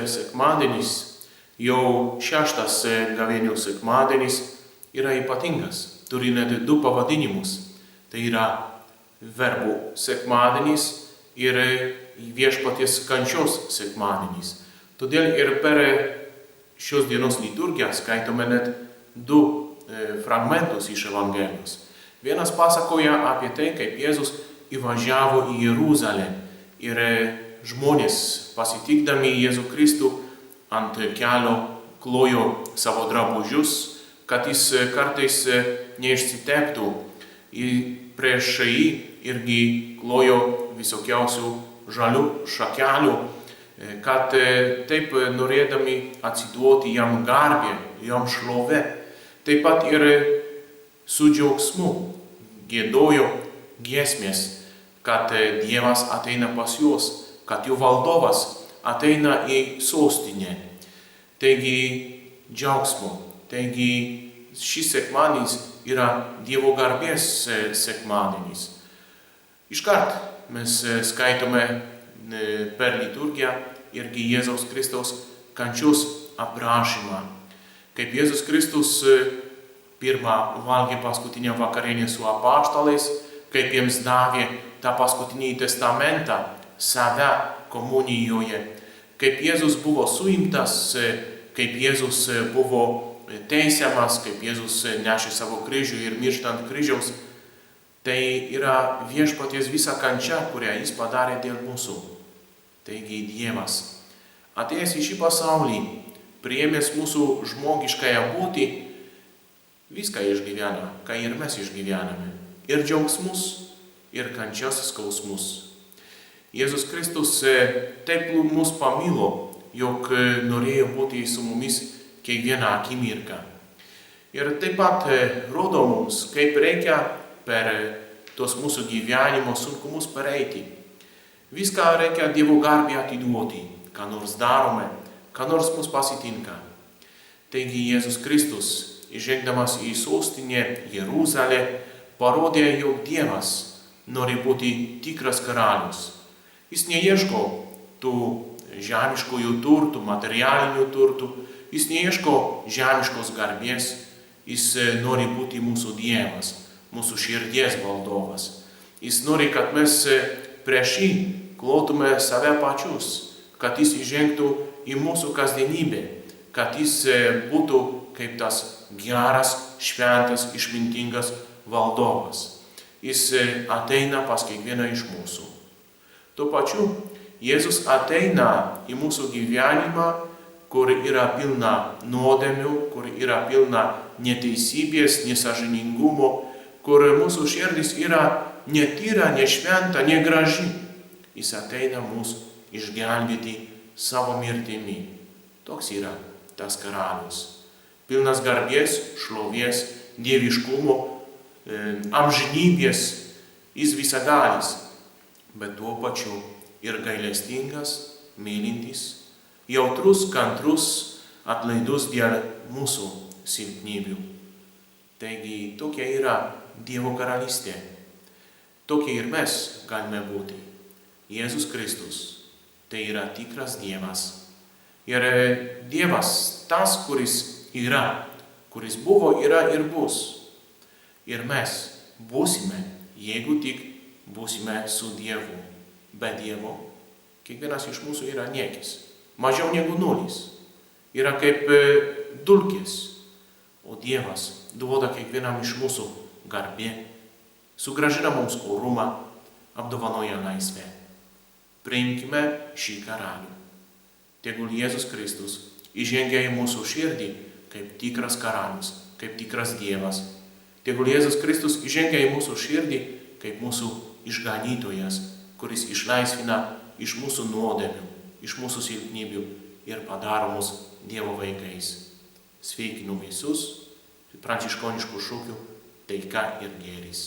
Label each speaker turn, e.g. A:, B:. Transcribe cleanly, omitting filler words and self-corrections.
A: sekmadienis, jau 6 gavėnių sekmadienis, yra ypatingas. Turi net 2 pavadinimus. Tai yra verbų sekmadienis ir viešpaties kančios sekmadienis. Todėl ir per šios dienos liturgiją skaitome net 2 fragmentus iš Evangelijos. Vienas pasakoja apie tai, kaip Jėzus įvažiavo į Jeruzalę ir žmonės pasitikdami Jėzų Kristų ant kelio klojo savo drabužius, kad jis kartais neišsiteptų. Prieš jį irgi klojo visokiausių žalių šakelių, kad taip norėdami atsiduoti jam garbę, jam šlovę. Taip pat ir su džiaugsmu giedojo giesmės, kad Dievas ateina pas juos, kad jų valdovas ateina į sostinę. Taigi džiaugsmo. Taigi šis sekmadienis yra Dievo garbės sekmadienis. Iškart mes skaitome per liturgiją irgi Jėzaus Kristaus kančios aprašymą. Kaip Jėzus Kristus pirmą valgė paskutinę vakarienę su apaštalais, kaip jiems davė tą paskutinį testamentą save komunijoje, kaip Jėzus buvo suimtas, kaip Jėzus buvo teisiamas, kaip Jėzus nešė savo kryžių ir miršta ant kryžiaus. Tai yra viešpaties visa kančia, kurią jis padarė dėl mūsų. Taigi Dievas, atėjęs į šį pasaulį, priėmęs mūsų žmogiškąją būtį, viską išgyvena, ką ir mes išgyvename. Ir džiaugsmus, ir kančias skausmus. Jėzus Kristus taip mus pamilo, jog norėjo būti su mumis kiekvieną akimirką. Ir taip pat rodo mums, kaip reikia per tos mūsų gyvenimo sunkumus pareiti. Viską reikia Dievo garbei atiduoti, ką nors darome, ką nors mus pasitinka. Taigi Jėzus Kristus, įžengdamas į sostinę Jeruzalę, parodė, jog Dievas nori būti tikras karalius. Jis neieško tų žemiškųjų turtų, materialinių turtų, jis neieško žemiškos garbės, jis nori būti mūsų Dievas, mūsų širdies valdovas. Jis nori, kad mes prieš jį klotume save pačius, kad jis įžengtų į mūsų kasdienybę, kad jis būtų kaip tas geras, šventas, išmintingas valdovas. Jis ateina pas kiekvieną iš mūsų. Tuo pačiu Jėzus ateina į mūsų gyvenimą, kur yra pilna nuodėmių, kur yra pilna neteisybės, nesąžiningumo, kur mūsų širdis yra netyra, nešventa, negraži. Jis ateina mus išgelbėti savo mirtimi. Toks yra tas karalius. Pilnas garbės, šlovės, dieviškumo, amžinybės, jis visagalis, bet tuo pačiu ir gailestingas, mylintis, jautrus, kantrus, atlaidus dėl mūsų silpnybių. Taigi tokia yra Dievo karalystė. Tokie ir mes galime būti. Jėzus Kristus tai yra tikras Dievas. Ir Dievas tas, kuris yra, kuris buvo, yra ir bus. Ir mes būsime, jeigu tik būsime su Dievu. Be Dievo kiekvienas iš mūsų yra niekis. Mažiau negu nulis. Yra kaip dulkės. O Dievas duoda kiekvienam iš mūsų garbė, sugrąžina mums orumą, apdovanoja laisvę. Priimkime šį karalių. Tegul Jėzus Kristus įžengia į mūsų širdį kaip tikras karalius, kaip tikras Dievas. Tegul Jėzus Kristus įžengia į mūsų širdį kaip mūsų išganytojas, kuris išlaisvina iš mūsų nuodėmių, iš mūsų silpnybių ir padaro mus Dievo vaikais. Sveikinu visus pranciškonišku šūkiu taika ir gėris.